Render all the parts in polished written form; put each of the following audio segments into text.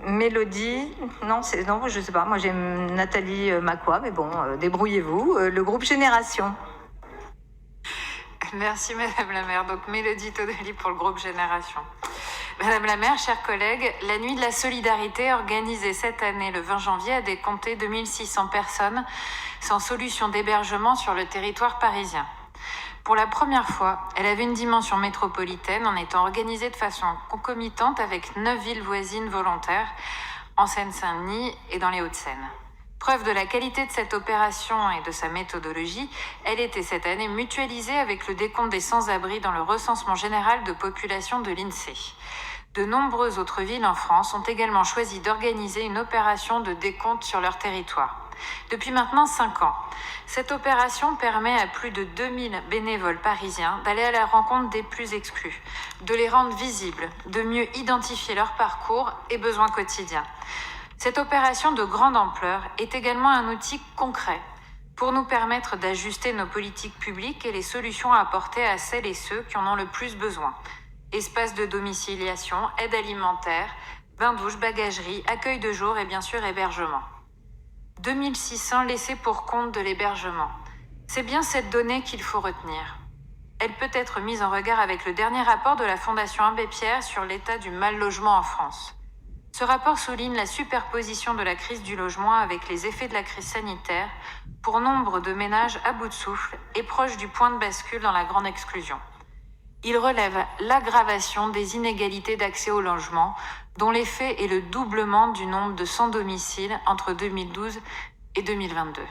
Mélodie, non, je sais pas, moi j'ai Nathalie Macquois, mais bon, débrouillez-vous. Le groupe Génération. Merci Madame la maire. Donc Mélodie Tonnely pour le groupe Génération. Madame la maire, chers collègues, la Nuit de la Solidarité organisée cette année, le 20 janvier, a décompté 2600 personnes sans solution d'hébergement sur le territoire parisien. Pour la première fois, elle avait une dimension métropolitaine en étant organisée de façon concomitante avec 9 villes voisines volontaires en Seine-Saint-Denis et dans les Hauts-de-Seine. Preuve de la qualité de cette opération et de sa méthodologie, elle était cette année mutualisée avec le décompte des sans-abri dans le recensement général de population de l'INSEE. De nombreuses autres villes en France ont également choisi d'organiser une opération de décompte sur leur territoire. Depuis maintenant 5 ans, cette opération permet à plus de 2000 bénévoles parisiens d'aller à la rencontre des plus exclus, de les rendre visibles, de mieux identifier leur parcours et besoins quotidiens. Cette opération de grande ampleur est également un outil concret pour nous permettre d'ajuster nos politiques publiques et les solutions à apporter à celles et ceux qui en ont le plus besoin. Espaces de domiciliation, aide alimentaire, bains-douches, bagagerie, accueil de jour et bien sûr hébergement. 2600 laissés pour compte de l'hébergement. C'est bien cette donnée qu'il faut retenir. Elle peut être mise en regard avec le dernier rapport de la Fondation Abbé Pierre sur l'état du mal-logement en France. Ce rapport souligne la superposition de la crise du logement avec les effets de la crise sanitaire pour nombre de ménages à bout de souffle et proches du point de bascule dans la grande exclusion. Il relève l'aggravation des inégalités d'accès au logement, dont l'effet est le doublement du nombre de sans-domicile entre 2012 et 2022.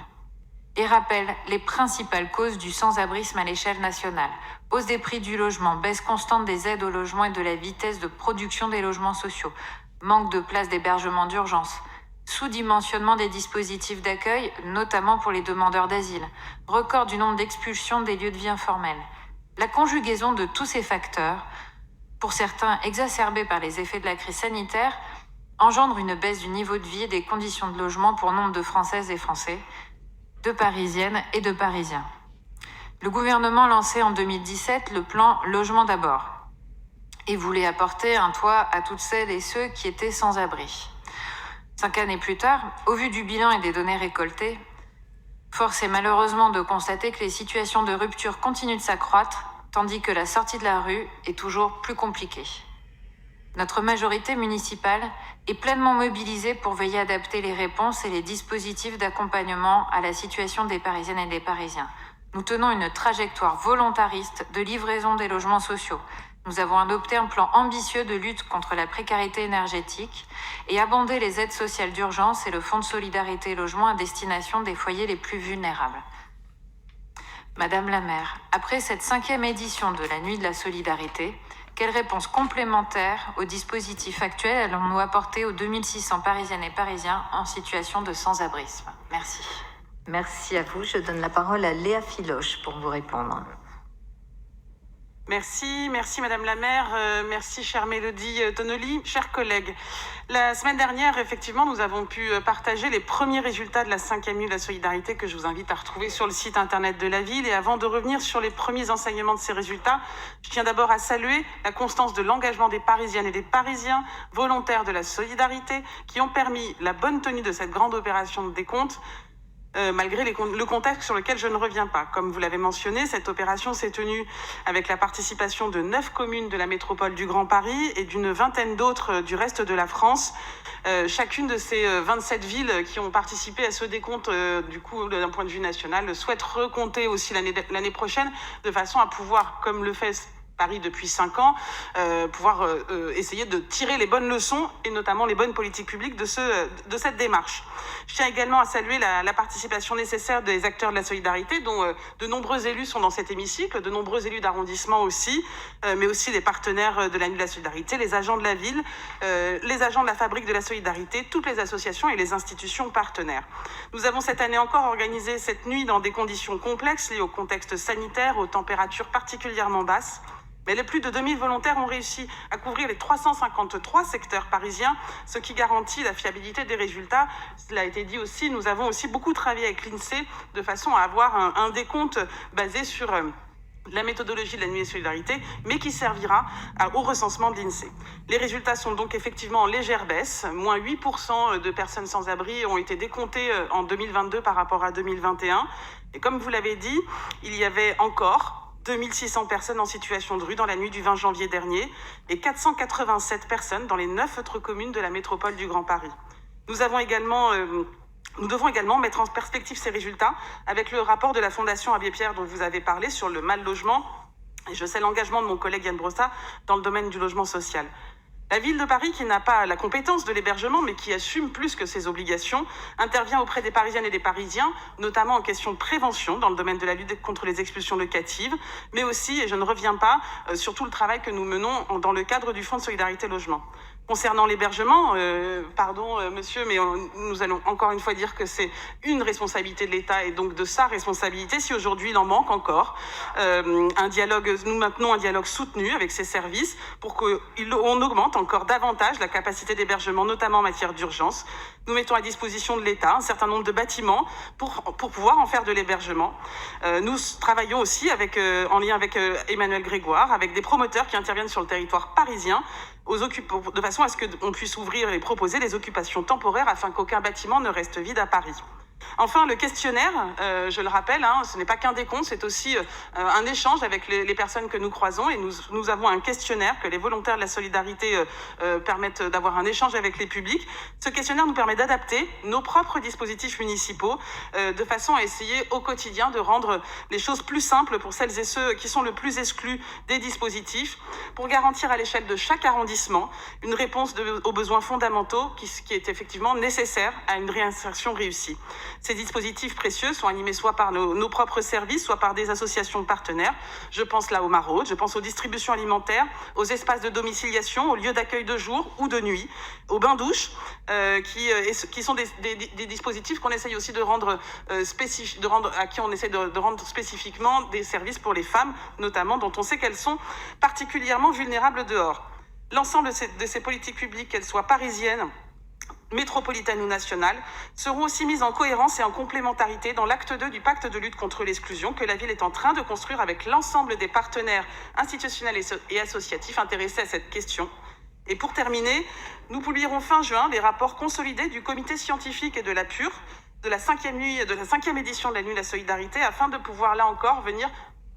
Et rappelle les principales causes du sans-abrisme à l'échelle nationale. Hausse des prix du logement, baisse constante des aides au logement et de la vitesse de production des logements sociaux, manque de places d'hébergement d'urgence, sous-dimensionnement des dispositifs d'accueil, notamment pour les demandeurs d'asile, record du nombre d'expulsions des lieux de vie informels. La conjugaison de tous ces facteurs, pour certains exacerbés par les effets de la crise sanitaire, engendre une baisse du niveau de vie et des conditions de logement pour nombre de Françaises et Français, de Parisiennes et de Parisiens. Le gouvernement lançait en 2017 le plan Logement d'abord et voulait apporter un toit à toutes celles et ceux qui étaient sans abri. 5 années plus tard, au vu du bilan et des données récoltées, force est malheureusement de constater que les situations de rupture continuent de s'accroître, tandis que la sortie de la rue est toujours plus compliquée. Notre majorité municipale est pleinement mobilisée pour veiller à adapter les réponses et les dispositifs d'accompagnement à la situation des Parisiennes et des Parisiens. Nous tenons une trajectoire volontariste de livraison des logements sociaux. Nous avons adopté un plan ambitieux de lutte contre la précarité énergétique et abondé les aides sociales d'urgence et le Fonds de solidarité et logement à destination des foyers les plus vulnérables. Madame la maire, après cette 5e édition de la Nuit de la Solidarité, quelle réponse complémentaire au dispositif actuel allons-nous apporter aux 2600 Parisiennes et Parisiens en situation de sans-abrisme? Merci. Merci à vous. Je donne la parole à Léa Filoche pour vous répondre. Merci Madame la maire, merci chère Mélodie Tonnely, chers collègues. La semaine dernière, effectivement, nous avons pu partager les premiers résultats de la 5e Nuit de la Solidarité que je vous invite à retrouver sur le site internet de la ville. Et avant de revenir sur les premiers enseignements de ces résultats, je tiens d'abord à saluer la constance de l'engagement des Parisiennes et des Parisiens volontaires de la solidarité qui ont permis la bonne tenue de cette grande opération de décompte. Malgré le contexte sur lequel je ne reviens pas. Comme vous l'avez mentionné, cette opération s'est tenue avec la participation de 9 communes de la métropole du Grand Paris et d'une vingtaine d'autres du reste de la France. Chacune de ces 27 villes qui ont participé à ce décompte, du coup, d'un point de vue national, souhaite recompter aussi l'année prochaine, de façon à pouvoir, comme le fait Paris depuis 5 ans, pouvoir essayer de tirer les bonnes leçons et notamment les bonnes politiques publiques de cette démarche. Je tiens également à saluer la participation nécessaire des acteurs de la solidarité, dont de nombreux élus sont dans cet hémicycle, de nombreux élus d'arrondissement aussi, mais aussi les partenaires de la Nuit de la Solidarité, les agents de la ville, les agents de la Fabrique de la Solidarité, toutes les associations et les institutions partenaires. Nous avons cette année encore organisé cette nuit dans des conditions complexes liées au contexte sanitaire, aux températures particulièrement basses. Mais les plus de 2000 volontaires ont réussi à couvrir les 353 secteurs parisiens, ce qui garantit la fiabilité des résultats. Cela a été dit aussi, nous avons aussi beaucoup travaillé avec l'INSEE de façon à avoir un décompte basé sur la méthodologie de la nuit des solidarités, mais qui servira au recensement de l'INSEE. Les résultats sont donc effectivement en légère baisse. Moins 8% de personnes sans abri ont été décomptées en 2022 par rapport à 2021. Et comme vous l'avez dit, il y avait encore 2600 personnes en situation de rue dans la nuit du 20 janvier dernier et 487 personnes dans les 9 autres communes de la métropole du Grand Paris. Nous devons également mettre en perspective ces résultats avec le rapport de la Fondation Abbé Pierre dont vous avez parlé sur le mal logement. Et je sais l'engagement de mon collègue Yann Brossat dans le domaine du logement social. La ville de Paris, qui n'a pas la compétence de l'hébergement, mais qui assume plus que ses obligations, intervient auprès des Parisiennes et des Parisiens, notamment en question de prévention dans le domaine de la lutte contre les expulsions locatives, mais aussi, et je ne reviens pas, sur tout le travail que nous menons dans le cadre du Fonds de solidarité logement. Concernant l'hébergement, monsieur, mais nous allons encore une fois dire que c'est une responsabilité de l'État et donc de sa responsabilité si aujourd'hui il en manque encore. Nous maintenons un dialogue soutenu avec ces services pour qu'on augmente encore davantage la capacité d'hébergement, notamment en matière d'urgence. Nous mettons à disposition de l'État un certain nombre de bâtiments pour pouvoir en faire de l'hébergement. Nous travaillons aussi en lien avec Emmanuel Grégoire, avec des promoteurs qui interviennent sur le territoire parisien, de façon à ce qu'on puisse ouvrir et proposer des occupations temporaires afin qu'aucun bâtiment ne reste vide à Paris. Enfin, le questionnaire, je le rappelle, ce n'est pas qu'un décompte, c'est aussi un échange avec les personnes que nous croisons et nous avons un questionnaire que les volontaires de la solidarité permettent d'avoir un échange avec les publics. Ce questionnaire nous permet d'adapter nos propres dispositifs municipaux de façon à essayer au quotidien de rendre les choses plus simples pour celles et ceux qui sont le plus exclus des dispositifs, pour garantir à l'échelle de chaque arrondissement une réponse aux besoins fondamentaux qui est effectivement nécessaire à une réinsertion réussie. Ces dispositifs précieux sont animés soit par nos propres services, soit par des associations partenaires. Je pense là aux maraudes, je pense aux distributions alimentaires, aux espaces de domiciliation, aux lieux d'accueil de jour ou de nuit, aux bains-douches, qui sont des dispositifs qu'on essaye aussi de rendre spécifiquement des services pour les femmes, notamment, dont on sait qu'elles sont particulièrement vulnérables dehors. L'ensemble de ces politiques publiques, qu'elles soient parisiennes, métropolitaine ou nationale, seront aussi mises en cohérence et en complémentarité dans l'acte 2 du pacte de lutte contre l'exclusion que la ville est en train de construire avec l'ensemble des partenaires institutionnels et associatifs intéressés à cette question. Et pour terminer, nous publierons fin juin les rapports consolidés du comité scientifique et de la PUR de la 5e édition de la Nuit de la Solidarité afin de pouvoir là encore venir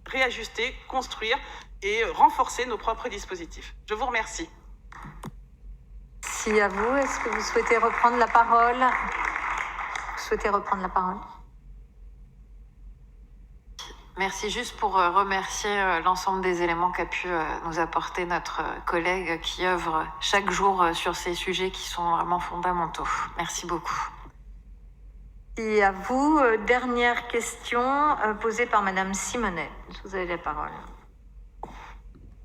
réajuster, construire et renforcer nos propres dispositifs. Je vous remercie. Merci à vous. Est-ce que vous souhaitez reprendre la parole? Merci, juste pour remercier l'ensemble des éléments qu'a pu nous apporter notre collègue qui œuvre chaque jour sur ces sujets qui sont vraiment fondamentaux. Merci beaucoup. Et à vous, dernière question posée par Madame Simonet. Vous avez la parole.